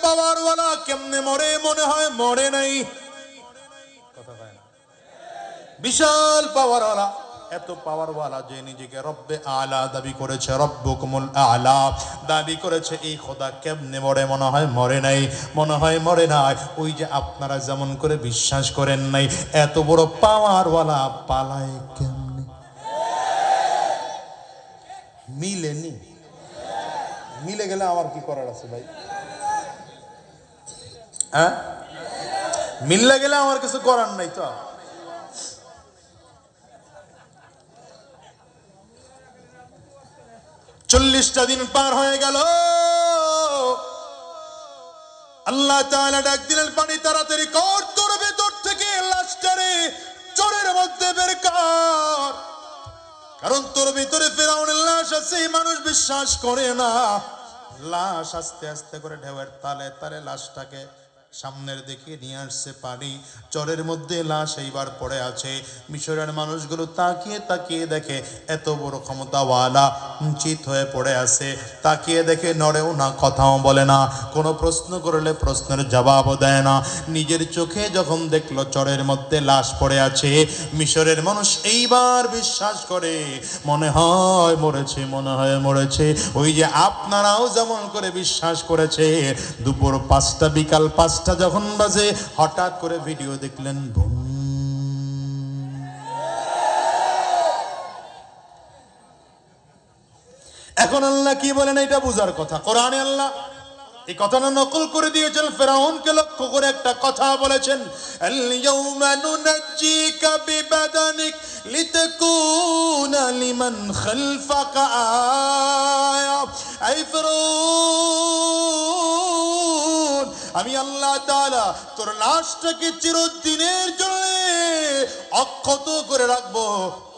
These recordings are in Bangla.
পাওয়ারওয়ালা কেমনে মরে? মনে হয় মরে নাই। কথা কয় না। বিশাল পাওয়ারওয়ালা, এত পাওয়ারওয়ালা যে নিজেকে রব্বে আলা দাবি করেছে, রব্বুকুমুল আলা দাবি করেছে, এই খোদা কেমনে মরে? মনে হয় মরে নাই, মনে হয় মরে নাই। ওই যে আপনারা যেমন করে বিশ্বাস করেন নাই, এত বড় পাওয়ারওয়ালা পালায় কেমনে? মিলেনি। মিলে গেলে আমার কি করার আছে ভাই? হ্যাঁ, মিললে গেলে আমার কিছু করার নাই তো। 40টা দিন পার হয়ে গেল। আল্লাহ তাআলা ডাক দিলেন, পানি তাড়াতাড়ি কর, তোর ভেতর থেকে লাশটারে চরের মধ্যে বের কর, কারণ তোর ভিতরে ফেরাউনের লাশ আছে। মানুষ বিশ্বাস করে না। লাশ আস্তে আস্তে করে ঢেউয়ের তালে তালে লাশটাকে সামনের দিকে নিয়ে আসছে পানি। চরের মধ্যে লাশ এইবার পড়ে আছে। মিশরের মানুষগুলো তাকিয়ে তাকিয়ে দেখে এত বড় ক্ষমতাওয়ালা চিত হয়ে পড়ে আছে। তাকিয়ে দেখে নড়েও না, কথাও বলে না, কোনো প্রশ্ন করলে প্রশ্নের জবাবও দেয় না। নিজের চোখে যখন দেখলো চরের মধ্যে লাশ পড়ে আছে, মিশরের মানুষ এইবার বিশ্বাস করে মনে হয় মরেছে, মনে হয় মরেছে। ওই যে আপনারাও যেমন করে বিশ্বাস করেছে, দুপুর 5টা বিকাল 5টা যখন বাজে, হঠাৎ করে ভিডিও দেখলেন, বুম। এখন আল্লাহ কি বলেন এটা বুঝার কথা। কোরআনে আল্লাহ এই কথাটা নকল করে দিয়েছেন। ফেরাউনকে লক্ষ্য করে একটা কথা বলেছেন, আল ইয়াউমা নুনাজ্জিকা বিবাদানিক লিতাকুনা লিমান খালফাকা আয়া। আই ফেরাউন, আমি আল্লাহ তাআলা তোর লাশটাকে চিরদিনের জন্য অক্ষত করে রাখবো।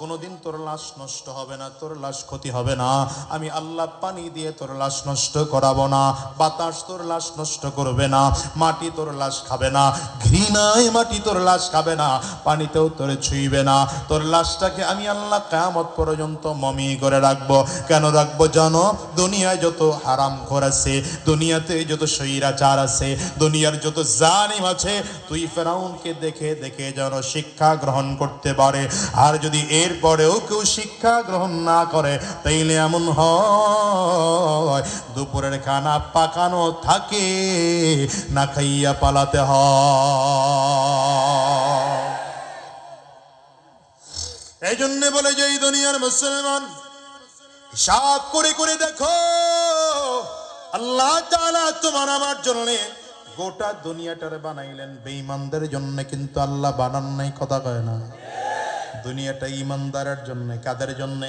কোনোদিন তোর লাশ নষ্ট হবে না, তোর লাশ ক্ষতি হবে না। আমি আল্লাহ পানি দিয়ে তোর লাশ নষ্ট করাবো না, বাতাস তোর লাশ নষ্ট করবে না, মাটি তোর লাশ খাবে না, ঘৃণায় মাটি তোর লাশ খাবে না, পানিতেও তোর ছুঁইবে না। তোর লাশটাকে আমি আল্লাহ কিয়ামত পর্যন্ত মমি করে রাখবো। কেন রাখবো জানো? দুনিয়ায় যত হারামখোর আছে, দুনিয়াতে যত স্বৈরাচার আছে, দুনিয়ার যত জালিম আছে, তুই ফেরাউনকে দেখে দেখে যেন শিক্ষা গ্রহণ করতে পারে। আর যদি এর পরেও কেউ শিক্ষা গ্রহণ না করে, তাইলে এমন হয় দুপুরের খানা পাকানো থাকে, না খাইয়া পালাতে হয়। এই জন্য বলে যে এই দুনিয়ার মুসলমান, হিসাব করে করে দেখো, আল্লাহ তাআলা তোমার আমার জন্য গোটা দুনিয়াটারে বানাইলেন বেঈমানদের জন্য, কিন্তু আল্লাহ বানান নাই। কথা কয় না। দুনিয়াটা ইমানদারের জন্য। কাদের জন্য?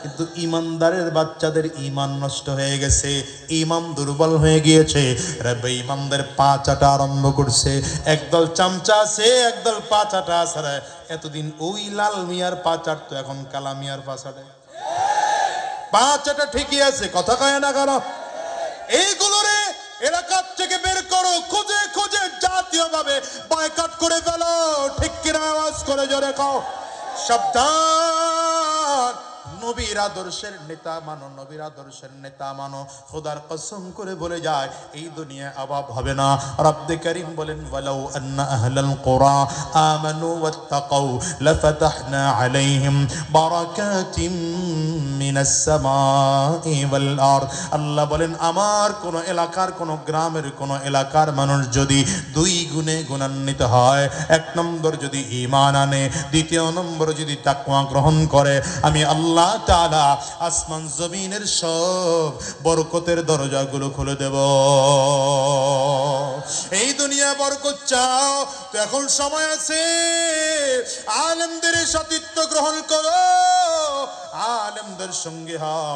কিন্তু ইমানদারের বাচ্চাদের ইমান নষ্ট হয়ে গেছে, ইমান দুর্বল হয়ে গিয়েছে। বেঈমানদের পা চাটা আরম্ভ করছে। একদল চামচা আছে, একদল পা চাটা আছে। এতদিন ওই লাল মিয়ার পা চাটতো, এখন কালা মিয়ার পা চাটে। পা চাটা ঠিকই আছে, কথা কয় না কারো। এইগুলোরে এলাকার থেকে বের করো, খুঁজে খুঁজে জাতীয় ভাবে বয়কট করে ফেলো। ঠিক কিনা? আওয়াজ করে জোরে কও। সাবধান, নবীর আদর্শের নেতা মানো, নবীর আদর্শের নেতা মানো। খোদার কসম করে বলে যায়, এই দুনিয়া অভাব হবে না। রব্বে কারীম বলেন, ওয়ালাউ আন্না আহলাল কুরা আমানু ওয়াত্তাকাউ লাফাতাহনা আলাইহিম বারাকাতিম মিনাস সামাই ওয়াল আরদ। আল্লাহ বলেন, আমার কোন এলাকার, কোন গ্রামের, কোন এলাকার মানুষ যদি 2 গুণে গুণান্বিত হয়, 1 নম্বর যদি ঈমান আনে, 2 নম্বর যদি তাকওয়া গ্রহণ করে, আমি আল্লাহ তাআলা আসমান জমিনের সব বরকতের দরজাগুলো খুলে দেব। এই দুনিয়া বরকত চাও তো এখন সময় আছে। আলেমদের সাথিত্ব গ্রহণ করো, আলেমদের সঙ্গে হও,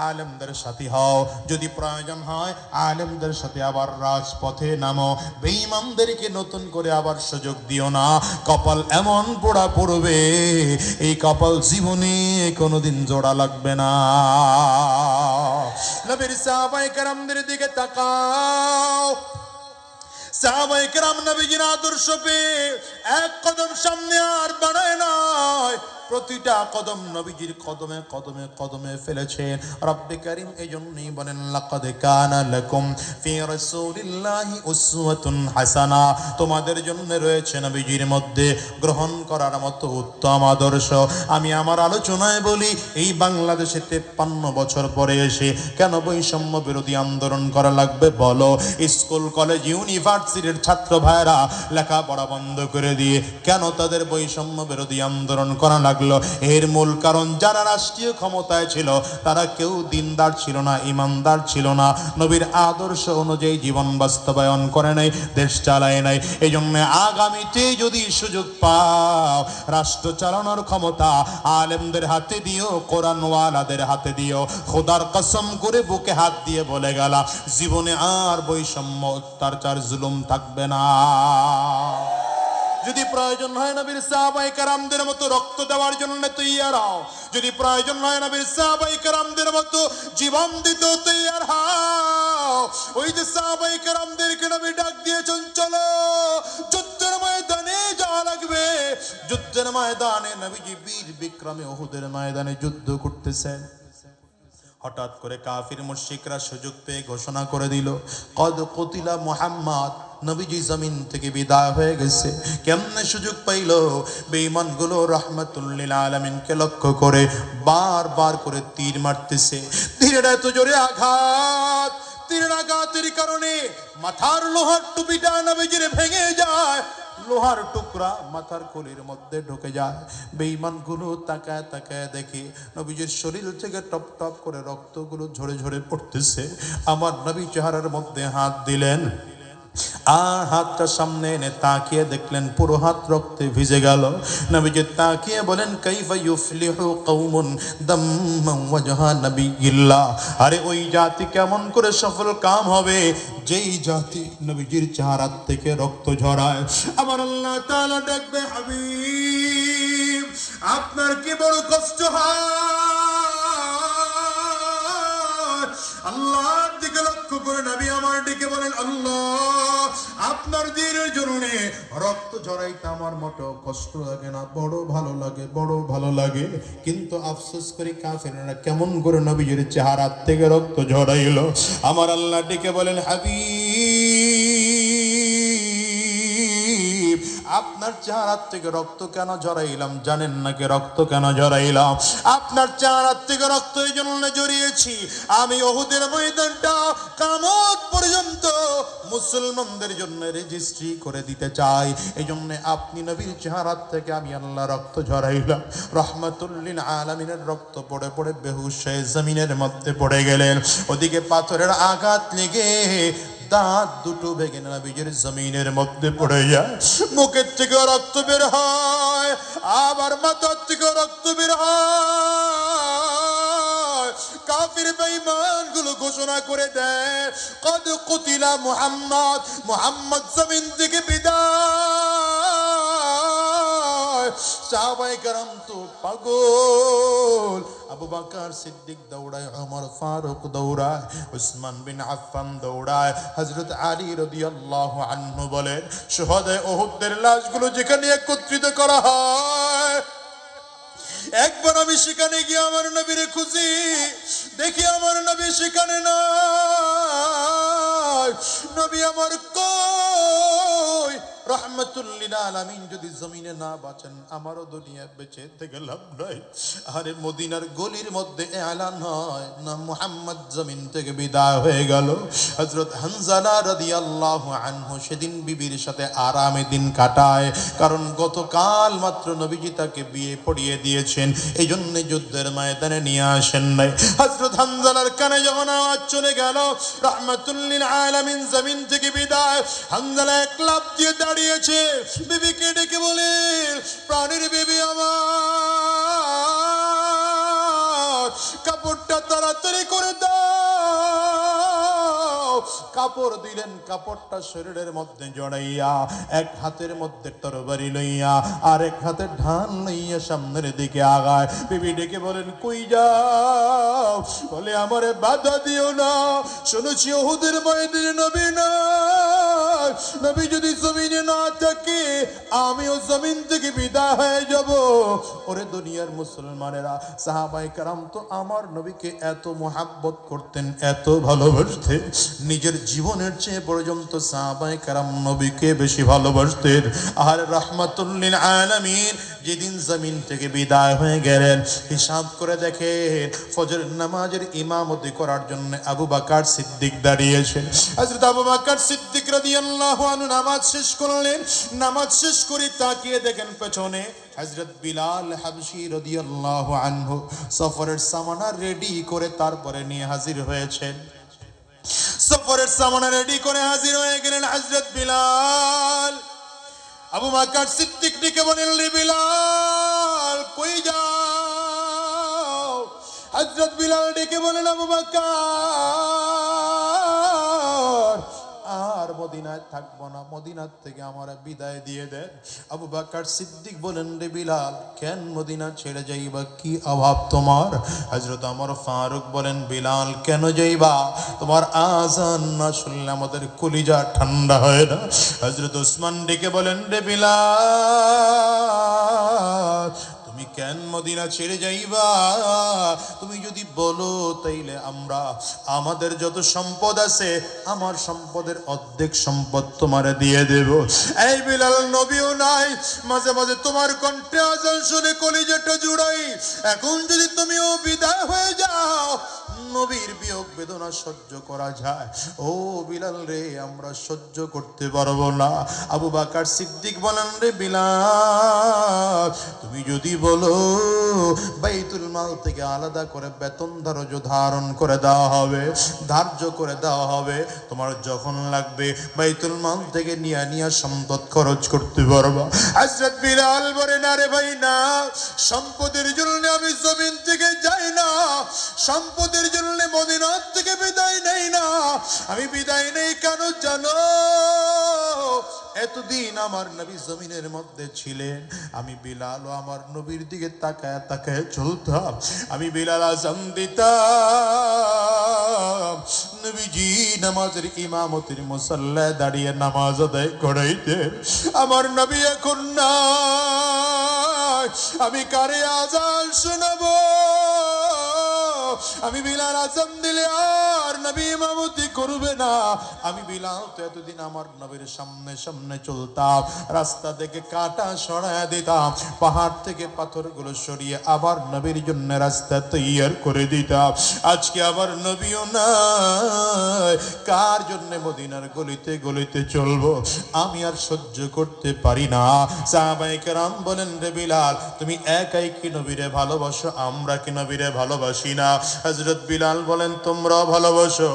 আলেমদের সাথী হও। যদি প্রয়োজন হয় আলেমদের সাথে আবার রাজপথে নামো। বেঈমানদেরকে নতুন করে আবার সুযোগ দিও না। কপাল এমন পোড়া পড়বে, এই কপাল জীবনে কোনোদিন জোড়া লাগবে না। নবীর সাহাবায়ে কেরামদের দিকে তাকাও। সাহাবায়ে কেরাম নবীজির আদর্শ পেয়ে এক কদম সামনে আর বাড়ায় নয়, প্রতিটা কদম নবীজির কদমে কদমে কদমে ফেলেছেন। রব্বে কারীম এজন্যই বলেন লাকাদ কানা লাকুম ফি রাসূলিল্লাহি উসওয়াতুন হাসানা, তোমাদের জন্য রয়েছে নবীজির মধ্যে গ্রহণ করার মতো উত্তম আদর্শ। আমি আমার আলোচনায় বলি, এই বাংলাদেশে 53 বছর পরে এসে কেন বৈষম্য বিরোধী আন্দোলন করা লাগবে বলো? স্কুল কলেজ ইউনিভার্সিটির ছাত্র ভাইরা লেখাপড়া বন্ধ করে দিয়ে কেন তাদের বৈষম্য বিরোধী আন্দোলন করা লাগবে? এর মূল কারণ যারা রাষ্ট্রীয় ক্ষমতায় ছিল তারা কেউ দিনদার ছিল না, ইমানদার ছিল না, নবীর আদর্শ অনুযায়ী জীবন বাস্তবায়ন করে নাই, দেশ চালায় নাই। এই জন্য আগামীতে যদি সুযোগ পাও, রাষ্ট্র চালানোর ক্ষমতা আলেমদের হাতে দিও, কোরআনওয়ালাদের হাতে দিও। খোদার কসম করে বুকে হাত দিয়ে বলে গেলাম, জীবনে আর বৈষম্য, অত্যাচার, জুলুম থাকবে না। যদি প্রয়োজন হয় নবীর সাহাবায়ে কেরামদের মতো রক্ত দেওয়ার জন্য তৈয়ার হও, যদি প্রয়োজন হয় নবীর সাহাবায়ে কেরামদের মতো জীবন দিতে তৈয়ার হও। ওই যে সাহাবায়ে কেরামদেরকে নবী ডাক দিয়েছেন, চলো যুদ্ধের ময়দানে যাওয়া লাগবে। যুদ্ধের ময়দানে নবীজি বীর বিক্রমে উহুদের ময়দানে যুদ্ধ করতেছেন। হঠাৎ করে কাফির মুশরিকরা সুযোগ পেয়ে ঘোষণা করে দিল, কদ কুতিলা মুহাম্মদ, নবীজি জমিন থেকে বিদায় হয়ে গেছে। কেমনে সুযোগ পাইল? বেঈমানগুলো রাহমাতুল লিল আলামিনকে লক্ষ্য করে বারবার করে তীর মারতেছে। তীরের এত জোরে আঘাত, তীরের আঘাতের কারণে মাথার লোহার টুপিটা নবীজির ভেঙে যায়, লোহার টুকরা মাথার খুলির মধ্যে ঢুকে যায়। বেঈমানগুলো তাকায় তাকায় দেখে নবীজির শরীর থেকে টপ টপ করে রক্তগুলো ঝরে ঝরে পড়তেছে। আমার নবী চেহারার মধ্যে হাত দিলেন, আর হাতটা সামনে এনে তাকিয়ে দেখলেন পুরো হাত রক্তে ভিজে গেল। নবীজি তাকিয়ে বলেন, কাইফা ইউফলিহু কওমুন দাম্মা ওয়াজহা নবিয়্যিল্লাহ, আরে ওই জাতি কেমন করে সফল কাম হবে যেই জাতি নবীজির চেহারা থেকে রক্ত ঝরায়। আমার আল্লাহ তাআলা ডাকবে, হাবিব আপনার কি বড় কষ্ট হয়? আল্লাহর দিকে লক্ষ্য করে নবী আমার দিকে বলেন, আল্লাহ আপনার দিনের জন্য রক্ত ঝরাইতে আমার মোটেও কষ্ট লাগে না, বড় ভালো লাগে, বড় ভালো লাগে। কিন্তু আফসোস করি কাফেররা কেমন করে নবীজির চেহারা থেকে রক্ত ঝরাইলো। আমার আল্লাহ ডেকে বলেন, হাবিব আপনার চেহারা থেকে রক্ত কেন ঝরাইলাম জানেন নাকি? রক্ত কেন ঝরাইলাম? আপনার চেহারা থেকে রক্ত এই জন্য ঝরিয়েছি, আমি উহুদের ময়দানটা কিয়ামত পর্যন্ত মুসলমানদের জন্য রেজিস্ট্রি করে দিতে চাই। এই জন্য আপনি নবীর চেহারা থেকে আমি আল্লাহ রক্ত ঝরাইলাম। রহমাতুল লিল আলামিনের রক্ত পড়ে পড়ে বেহুশ হয়ে জমিনের মধ্যে পড়ে গেলেন। ওদিকে পাথরের আঘাত লেগে দাঁত দুটো ভেঙে নবীজির জমিনের মধ্যে পড়ে যায়। মুখের থেকে রক্ত বের হয়, আবার মাথার থেকে রক্ত বের হয়। কাফির বেঈমানগুলো ঘোষণা করে দেয়, কদ কুতিলা মুহাম্মদ, মুহাম্মদ জমিন থেকে বিদায়। সাহাবায়ে কেরাম তো পাগল। আবু বকর সিদ্দিক দৌড়ায়, ওমর ফারুক দৌড়ায়, উসমান বিন আফফান দৌড়ায়, হযরত আলী রাদিয়াল্লাহু আনহু বলেন, শুহাদায়ে উহুদের লাশগুলো যেখানে একত্রিত করা হয়, একবার আমি সেখানে গিয়ে আমার নবীরে খুঁজি, দেখি আমার নবী সেখানে নাই। নবী আমার কই? রহমাতুল লিল আলামিন যদি জমিনে না বাঁচেন, আমারও দুনিয়া বেঁচে থেকে লাভ নাই। আরে মদিনার গলির মধ্যে এলান হয় না, মুহাম্মদ জমিন থেকে বিদায় হয়ে গেল। হযরত হানজালা রাদিয়াল্লাহু আনহু সেদিন বিবির সাথে আরামে দিন কাটায়, কারণ গতকাল মাত্র নবীজি তাকে বিয়ে পড়িয়ে দিয়েছেন, এই জন্য যুদ্ধের ময়দানে নিয়ে আসেন নাই। হযরত হানজালার কানে যখন আওয়াজ চলে গেল রহমাতুল লিল আলামিন জমিন থেকে বিদায়, হানজালা এক লাফ দিয়ে দাঁড়িয়েছে, বিবিকে ডেকে বলে, প্রাণের বিবি আমার, কাপড়টা তাড়াতাড়ি করে দাও। কাপড় দিলেন, কাপড়টা শরীরের মধ্যে জড়াইয়া এক হাতের মধ্যে তরবারি লইয়া আর এক হাতে ঢাল লইয়া সামনের দিকে আগায়। বিবি ডেকে বলেন, কই যাও? বলে, আমারে বাধা দিও না, শুনেছি উহুদের ময়দানে নবী নাই, নবী যদি জমিনে না থাকে আমিও জমিন থেকে বিদায় হয়ে যাব। ওরে দুনিয়ার মুসলমানেরা, সাহাবায়ে কেরাম তো আমার নবীকে এত মোহাব্বত করতেন, এত ভালোবাসতেন, নিজের জীবনের চেয়ে পর্যন্ত সাহাবায়ে কেরাম নবীকে বেশি ভালোবাসতেন। আর রাহমাতুল লিল আলামিন যেদিন জমিন থেকে বিদায় হয়ে গেলেন, হিসাব করে দেখেন ফজর নামাজের ইমামতি করার জন্য আবু বকর সিদ্দিক দাঁড়িয়েছেন। হযরত আবু বকর সিদ্দিক রাদিয়াল্লাহু আনহু নামাজ শেষ করলেন। নামাজ শেষ করে তাকিয়ে দেখেন পেছনে হযরত বিলাল হাবশী রাদিয়াল্লাহু আনহু সফরের সামানা রেডি করে তারপরে নিয়ে হাজির হয়েছেন। সফরের সামানা রেডি করে হাজির হয়ে গেলেন হযরত বিলাল। আবু বকর সিদ্দিক ডেকে বলেন, রে বিলাল কই যাও? হযরত বিলাল ডেকে বলেন, আবু বকর আর মদিনায় থাকবো না, মদিনার থেকে আমার বিদায় দিয়ে দেন। আবু বকর সিদ্দিক বলেন, রে বিলাল কেন মদিনা ছেড়ে যাইবা, কি অভাব তোমার? হযরত ওমর ফারুক বলেন, বিলাল কেন যাইবা? তোমার আজান না শুনলে আমাদের কলিজা ঠান্ডা হয় না। হযরত ওসমান ডেকে বলেন, রে বিলাল তুমি কেন মদিনা ছেড়ে যাইবা? তুমি যদি বলো তাইলে আমরা আমাদের যত সম্পদ আছে আমার সম্পদের অর্ধেক সম্পদ তোমারে দিয়ে দেব। এই বিলাল নবীও নাই, মাঝে মাঝে তোমার কণ্ঠে আজান শুনে কলিজাটা জুড়াই। এখন যদি তুমিও বিদায় হয়ে যাও নবীর বিয়োগ বেদনা সহ্য করা যায়? ও বিলাল রে আমরা সহ্য করতে পারবো না। আবু বকর সিদ্দিক বলেন, রে বিলাল তুমি যদি বলো বাইতুল মাল থেকে আলাদা করে বেতন ধার্য করে দেওয়া হবে, ধার্য করে দেওয়া হবে, তোমার যখন লাগবে বাইতুল মাল থেকে নিয়ে সম্পদ খরচ করতে পারবা। হযরত বিলাল বলে, না রে ভাই না, সম্পদের জন্য আমি জমিন থেকে যাই না, সম্পদের জন্য মদিনা থেকে বিদায় নেই না। আমি বিদায় নেই কেন জানো? এতদিন আমার নবী জমিনের মধ্যে ছিলেন, আমি বিলাল আমার নবীর দিকে তাকায় তাকায় চলতাম। আমি বিলাল আযান দিতাম, নবীজি নামাজের ইমামতির মুসাল্লায় দাঁড়িয়ে নামাজ আদায় করাইতেন। আমার নবী এখন নাই, আমি কারে আযান শোনাবো? আমি বিলাল আযান দিলে আর নবী ইমামতি করবে না। আমি বিলাল তো এতদিন আমার নবীর সামনে সামনে চলতাম, রাস্তা থেকে কাঁটা সরায় দিতাম, পাহাড় থেকে পাথরগুলো সরিয়ে আবার নবীর জন্য রাস্তা তৈয়ার করে দিতাম। আজকে আবার নবীও নাই, কার জন্য মদিনার গলিতে গলিতে চলবো? আমি আর সহ্য করতে পারি না। সাহাবায়ে কেরাম বলেন, রে বিলাল তুমি একাই কি নবীরে ভালোবাসো, আমরা কি নবীরে ভালোবাসি না? হযরত বিলাল বলেন, তোমরা ভালোবাসো,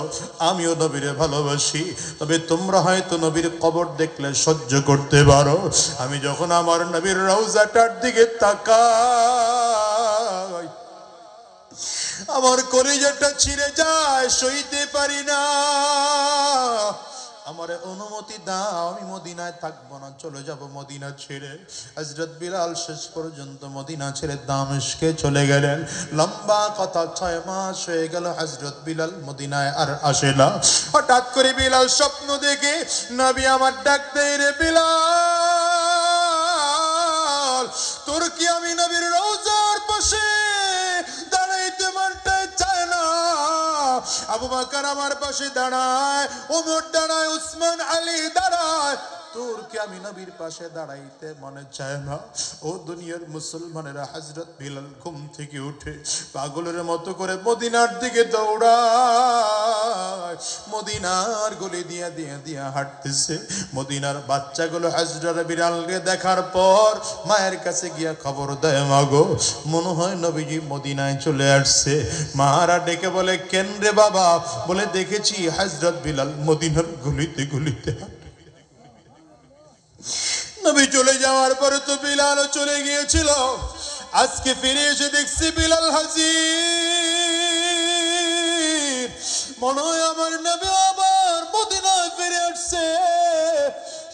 আমিও নবীরে ভালোবাসি, তবে তোমরা হয়তো নবীর কবর দেখলে সহ্য করতে পারো। আমি যখন আমার নবীর রওজাটার দিকে তাকাই আমার কলিজাটা ছিঁড়ে যায়, সইতে পারি না। আমারে অনুমতি দাও, আমি মদিনায় থাকবো না, চলে যাব মদিনা ছেড়ে। হযরত বিলাল শেষ পর্যন্ত মদিনা ছেড়ে দামেস্কে চলে গেলেন। লম্বা কথা 6 মাস হয়ে গেল হযরত বিলাল মদিনায় আর আসে না। হঠাৎ করে বিলাল স্বপ্ন দেখে নবী আমার ডাক দেয়, রে বিলাল তোর কি আমি নবীর রওজার পাশে দাঁড়াইতে মনটা চায় না? আবু বকর আমার পাশে দাঁড়ায়, ওমর দাঁড়ায়, উসমান আলী দাঁড়ায়, তোর কি আমি নবীর পাশে দাঁড়াইতে মনে চায় না? ও দুনিয়ার মুসলমানেরা, হযরত বিলাল ঘুম থেকে উঠে পাগলের মতো করে মদিনার দিকে দৌড়ায়। মদিনার গলি দিয়া দিয়া দিয়া হাঁটতেছে। মদিনার বাচ্চাগুলো হযরত বিলালকে দেখার পর মায়ের কাছে গিয়া খবর দেয়, মাগো মনে হয় নবীজি মদিনায় চলে আসছে। মারা ডেকে বলে, কেন রে বাবা? বলে, দেখেছি হযরত বিলাল মদিনার গলিতে গলিতে। নবী চলে যাওয়ার পরে তো বিলালও চলে গিয়েছিল। আজকে ফিরে এসে দেখছি বিলাল হাজির। মনে হয় আমার নবী আবার মদিনায় ফিরে আসছে।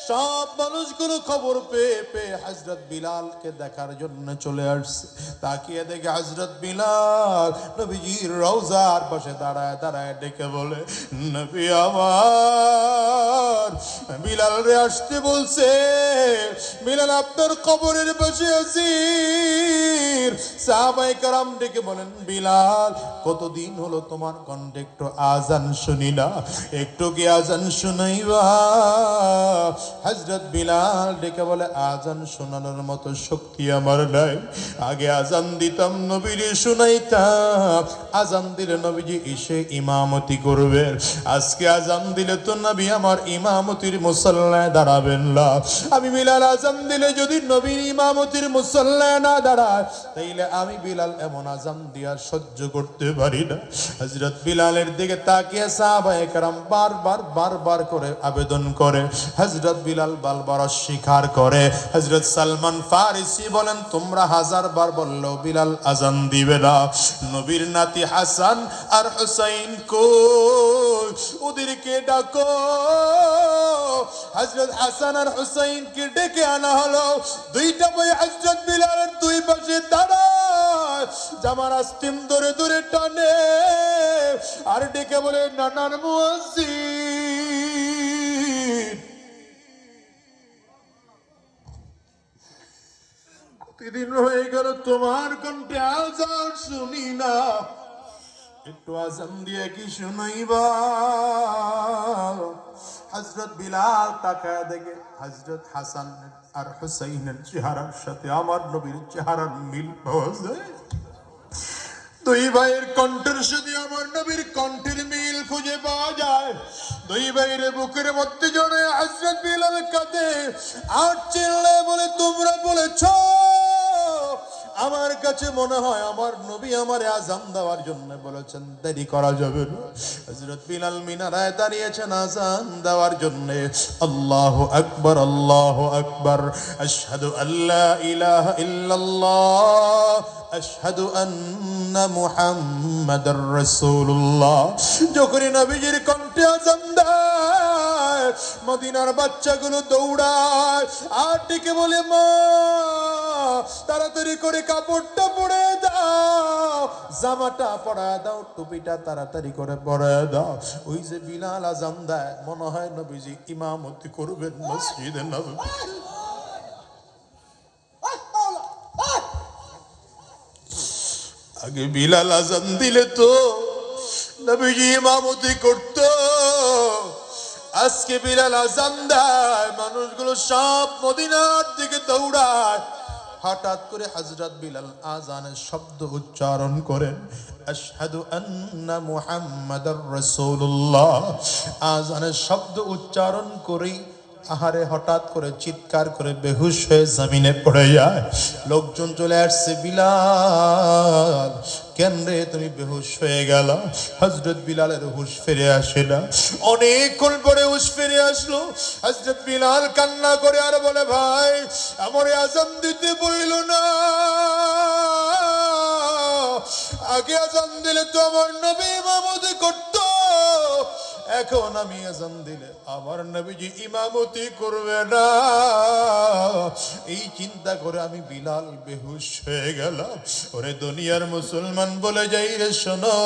সব মানুষগুলো খবর পেয়ে পেয়ে হযরত বিলালকে দেখার জন্য চলে আসছে। তাকিয়ে দেখে হযরত বিলাল নবীজির রওজার পাশে দাঁড়ায় দাঁড়ায় ডেকে বলে, নবী আমার বিলাল রে আসতে বলছে। বিলাল আপনার কবরের পাশে হাজির। সাহাবায়ে কেরাম ডেকে বলেন, বিলাল কতদিন হলো তোমার কণ্ঠে একটু আজান শুনি না, একটু কি আজান শুনাইবা? হযরত বিলাল ডেকে বলে, আজান শোনানোর মতো শক্তি আমার নাই। আগে আজান দিতাম, নবীরে শুনাইতাম। আজান দিলে নবীজি এসে ইমামতি করবেন, আজকে আজান দিলে তো নবী আমার ইমামতির মুসল্লায় দাঁড়াবেন না। আমি বিলাল আজান দিলে যদি নবীর ইমামতির মুসল্লায় না দাঁড়ায়, তাইলে আমি বিলাল এমন আজান দিয়া সহ্য করতে পারি না। হযরত বিলালের দিকে তাকিয়ে সাহাবায়ে কেরাম বারবার করে আবেদন করে। হযরত বিলাল বারবার অস্বীকার করে। হযরত সালমান ফারিসি বলেন, তোমরা 1000 বার বললেও বিলাল আজান দিবে না। নবীর নাতি হাসান আর হুসাইন কই, ওদেরকে ডাকো। হযরত হাসান আর হুসাইনকে ডেকে আনা হলো। দুইটা ভাই হযরত বিলালের দুই পাশে দাঁড়ায়, জামার আস্তিম ধরে ধরে টানে আর ডেকে বলে, নানার মুয়াজ্জিন, প্রতিদিন হয়ে গেল তোমার কণ্ঠে আজান শুনি না, একটু আজান দিয়ে কি শুনাইবা? হযরত বিলাল তাকায় দেখে হযরত হাসান আর হুসাইনের চেহারার সাথে আমার নবীর চেহারার মিল পাওয়া যায়। দুই ভাইয়ের কণ্ঠের সাথে আমার নবীর কণ্ঠের মিল খুঁজে পাওয়া যায়। দুই ভাইয়ের বুকের মধ্যে জড়ে হযরত বিলাল কাঁদে আর চিল্লায় বলে, তোমরা বলেছ আমার কাছে মনে হয় আমার নবী আমারে আজান দেওয়ার জন্য বলেছেন, দেরি করা যাবে না। হযরত বিলাল মিনারায় দাঁড়িয়েছেন আজান দেওয়ার জন্য। আল্লাহু আকবার, আল্লাহু আকবার, আশহাদু আল্লা ইলাহা ইল্লাল্লাহ, আশহাদু আন্না মুহাম্মাদার রাসূলুল্লাহ। যখনই নবীজির কণ্ঠে আজান দেয়, মদিনার বাচ্চাগুলো দৌড়ায় আর ডেকে বলে, মা তাড়াতাড়ি করে কাপড়টা পরে দাও, জামাটা পরায় দাও, টুপিটা তাড়াতাড়ি করে পরায় দাও। ওই যে বিলাল আজান দেয়, মনে হয় নবীজি ইমামতি করবেন মসজিদে নববী। আগে বিলাল আজান দিলে তো নবীজি ইমামতি করত, আজকে বিলাল আজান দেয়, মানুষগুলো সব মদিনার দিকে দৌড়ায়। হঠাৎ করে হযরত বিলাল আজানের শব্দ উচ্চারণ করেন, আশহাদু আন্না মুহাম্মাদার রাসূলুল্লাহ। আজানের শব্দ উচ্চারণ করেই আহারে হঠাৎ করে চিৎকার করে বেহুশ হয়ে জমিনে পড়ে যায়। লোকজন চলে আসছে, বিলাল কেন রে তুমি বেহুশ হয়ে গেল? হযরত বিলালের হুঁশ ফিরে আসে না। অনেকক্ষণ পরে হুঁশ ফিরে আসলো। হযরত বিলাল কান্না করে আর বলে, ভাই আমারে আজান দিতে বইল না, আগে আজান দিলে তো আমার নবী ইমামতি করত, এখন আমি আজান দিলে আমার নবীজি ইমামতি করবে না। এই চিন্তা করে আমি বিলাল বেহুশ হয়ে গেলাম। ওরে দুনিয়ার মুসলমান বলে যাই রে, শোনো,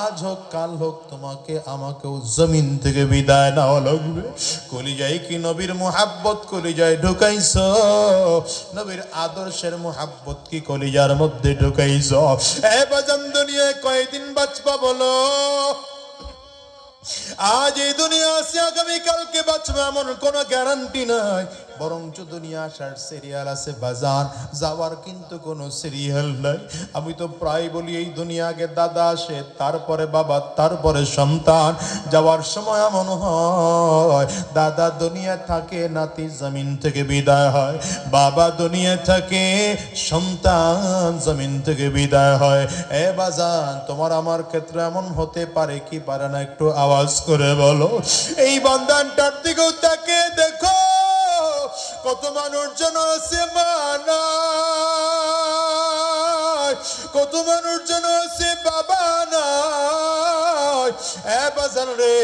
আজ হোক কাল হোক তোমাকে আমাকেও জমিন থেকে বিদায় নেওয়া লাগবে। কলিজায় কি নবীর মুহাব্বত কলিজায় ঢুকাইছ? নবীর আদর্শের মুহাব্বত কি কলিজার মধ্যে ঢুকাইছ? এ বাজান, দুনিয়ায় কয়দিন বাঁচবা বলো? আজ এই দুনিয়া আছে, আগামী কালকে বাঁচবে এমন কোনো গ্যারান্টি নাই। বরঞ্চ দুনিয়া আসার সিরিয়াল আছে বাজার, যাওয়ার কিন্তু কোনো সিরিয়াল নাই। আমি তো প্রায় বলি, এই দুনিয়া আগে দাদা আসে, তারপরে বাবা, তারপরে সন্তান। যাওয়ার সময় এমন হয়, দাদা দুনিয়া থাকে, নাতি জমিন থেকে বিদায় হয়। বাবা দুনিয়া থাকে, সন্তান জমিন থেকে বিদায় হয়। এ বাজান, তোমার আমার ক্ষেত্রে এমন হতে পারে কি পারে না? একটু আওয়াজ করে বলো। এই বন্ধানটার দিকেও তাকে দেখো, কত মানুষজন আছে মানা, কত মানুষজন আছে বাবা নাই। এ বাজান রে,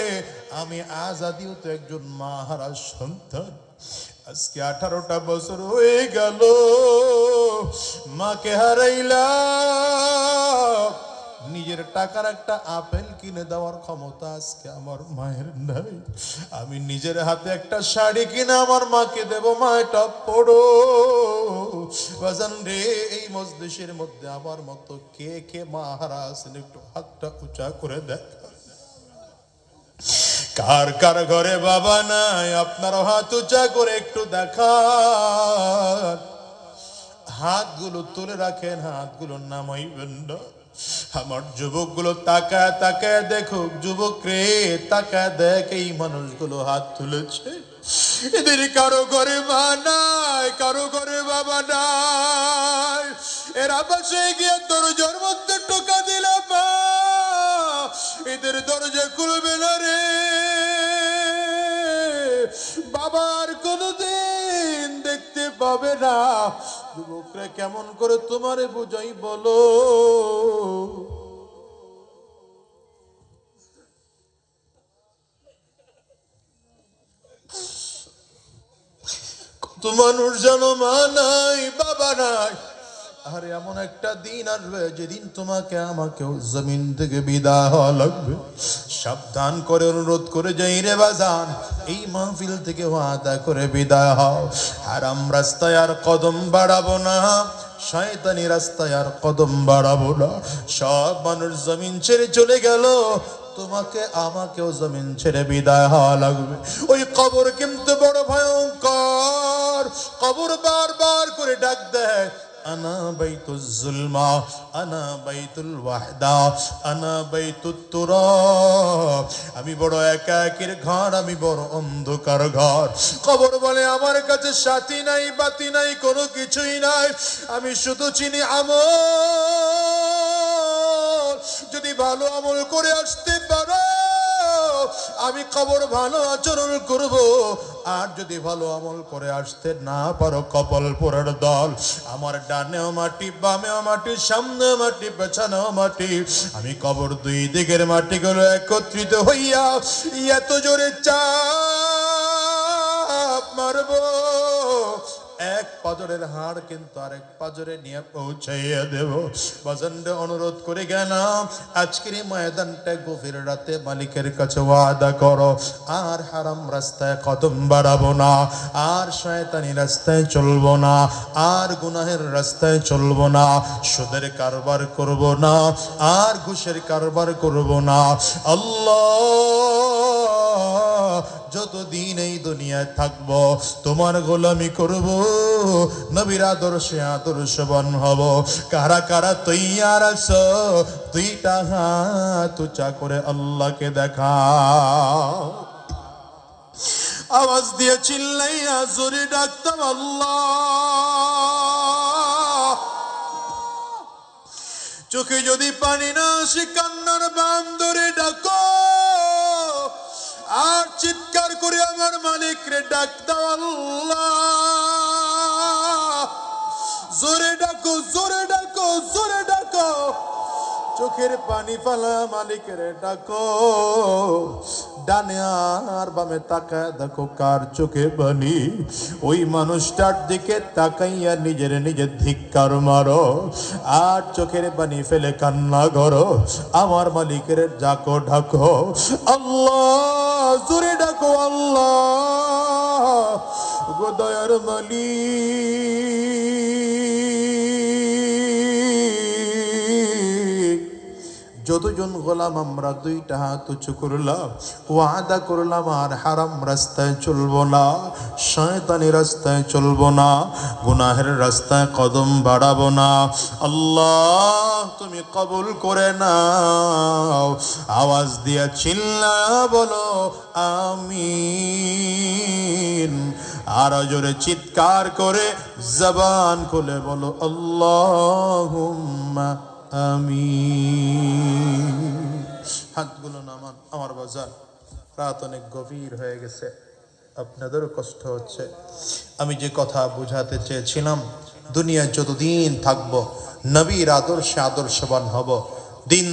আমি আজাদিও তো একজন মা হারা সন্তান। আজকে 18টা বছর হয়ে গেল মাকে হারাইলাম। নিজের টাকার একটা আপেল কিনে দেওয়ার ক্ষমতা আজকে আমার মায়ের নাই। আমি নিজের হাতে একটা শাড়ি কিনে আমার মাকে দেব, মা এটা পড়ো। বাজান রে, এই মজলিসের মধ্যে আমার মতো কে কে মা হারা আছেন? একটু হাতটা উঁচা করে দেখ। কার কার ঘরে বাবা নাই? আপনারও হাত উঁচা করে একটু দেখান। হাতগুলো তুলে রাখেন, হাতগুলো নামাইবেন না। আমার যুবকগুলো তাকায় তাকায় দেখুক, যুবক রে তাকায় দেখ, এই মানুষগুলো হাত তুলেছে। এদের কারো ঘরে মা নাই, কারো ঘরে বাবা নাই। এরা পাশে গিয়ে দরজার মধ্যে টোকা দিলে মা এদের দরজা খুলবে না রে। বাবার কোনদিন দেখতে পাবে না। যুবকরা কেমন করে তোমারে বুঝাই বলো? কত মানুষ জানো মা নাই, বাবা নাই। আর এমন একটা দিন আসবে যেদিন তোমাকে আমাকেও জমিন থেকে বিদায় হওয়া লাগবে। সাবধান করে অনুরোধ করে যাই রে বাজান, এই মাহফিল থেকে ওয়াদা করে বিদায় হও। হারাম রাস্তায় আর কদম বাড়াবো না, শয়তানি রাস্তায় আর কদম বাড়াবো না। সব মানুষ জমিন ছেড়ে চলে গেল, তোমাকে আমাকেও জমিন ছেড়ে বিদায় হওয়া লাগবে। ওই কবর কিন্তু বড় ভয়ঙ্কর। কবর বারবার করে ডাক দেয়, আনা বাইতুল জুলমা, আনা বাইতুল ওয়াহদা, আনা বাইতুত তুরাব। আমি বড় একাকীর ঘর, আমি বড় অন্ধকার ঘর। কবর বলে আমার কাছে সাথী নাই, বাতি নাই, কোনো কিছুই নাই। আমি শুধু চিনি আমল। যদি ভালো আমল করে আসতে পারো, আমি কবর ভালো আচরণ করব। আর যদি ভালো আমল করে আসতে না পারো, কপাল পোড়ার দল। আমার ডানেও মাটি, বামেও মাটি, সামনেও মাটি, পেছনেও মাটি। আমি কবর দুই দিকের মাটিগুলো একত্রিত হইয়া এত জোরে চাপ মারবো, এক পাজরের হাড় কিন্তু আরেক পাজরে নিয়ে পৌঁছাইয়া দেব। বাজানরে অনুরোধ করে গেলাম, আজকের এই ময়দানটা গভীর রাতে মালিকের কাছে ওয়াদা করো, আর হারাম রাস্তায় কদম বাড়াবো না, আর শয়তানি রাস্তায় চলবো না, আর গুনাহের রাস্তায় চলবো না, সুদের কারবার করব না, আর ঘুষের কারবার করব না। আল্লাহ, যতদিন এই দুনিয়ায় থাকবো তোমার গোলামি করব, নবীর আদর্শে আদর্শবান হব। কারা কারা তৈয়ার আছো? দুইটা হাত উঁচা করে আল্লাহকে দেখা। আওয়াজ দিয়ে চিল্লাইয়া জোরে ডাকতাম আল্লাহ। চোখে যদি পানি না আসে, কান্নার বান ধরে ডাকো, আর চিৎকার করে আমার মালিক রে ডাক দাও আল্লাহ। জোরে ডাকো, জোরে ডাকো, জোরে ডাকো। চোখের পানি ফালা মালিকের ডাকো। ডানে আর বামে তাকায় দেখো কার চোখে পানি। ওই মানুষটার দিকে তাকাইয়া নিজের নিজের ধিক্কার মারো, আর চোখের পানি ফেলে কান্না করো। আমার মালিকের ডাকো, ডাকো আল্লাহ, জোরে ডাকো আল্লাহ। গো দয়ার মালিক, যতজন গোলাম আমরা দুইটা হাত উঁচু করলাম, ওয়াদা করলাম আর হারাম রাস্তায় চলবো না, শয়তানি রাস্তায় চলবো না, গুনাহের রাস্তায় কদম বাড়াবো না। আল্লাহ, তুমি কবুল করে নাও। আওয়াজ দিয়া চিল্লায়া বলো আমিন। আর জোরে চিৎকার করে জবান খুলে বলো আল্লাহুম্মা আমিন। হাতগুলো নামান আমার বাজার। রাত অনেক গভীর হয়ে গেছে, আপনাদেরও কষ্ট হচ্ছে। আমি যে কথা বুঝাতে চেয়েছিলাম, দুনিয়ায় যতদিন থাকবো নবীর আদর্শে আদর্শবান হব। দিন